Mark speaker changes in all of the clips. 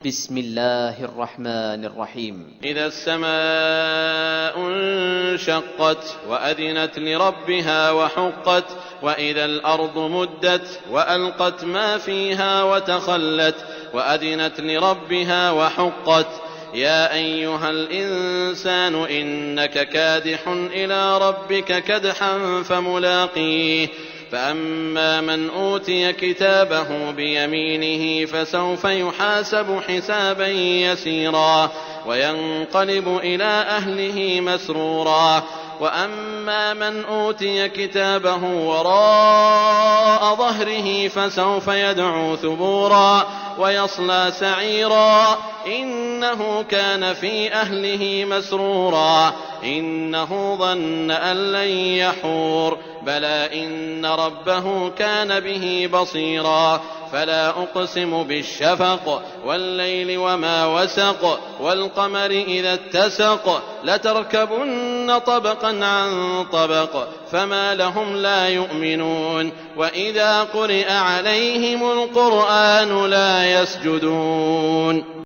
Speaker 1: بسم الله الرحمن الرحيم.
Speaker 2: إذا السماء انشقت وأذنت لربها وحقت وإذا الأرض مدت وألقت ما فيها وتخلت وأذنت لربها وحقت يا أيها الإنسان إنك كادح إلى ربك كدحا فملاقيه فأما من أوتي كتابه بيمينه فسوف يحاسب حسابا يسيرا وينقلب إلى أهله مسرورا وأما من أوتي كتابه وراء ظهره فسوف يدعو ثبورا ويصلى سعيرا إنه كان في أهله مسرورا إنه ظن أن لن يحور بلى إن ربه كان به بصيرا فلا أقسم بالشفق والليل وما وسق والقمر إذا اتسق لتركبن طبقا عن طبق فما لهم لا يؤمنون وإذا قرئ عليهم القرآن لا يسجدون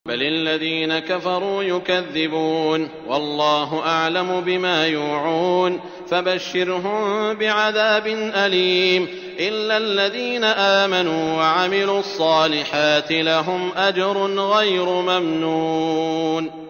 Speaker 2: بل الذين كفروا يكذبون والله أعلم بما يوعون فبشرهم بعذاب أليم إلا الذين آمنوا وعملوا الصالحات لهم أجر غير ممنون.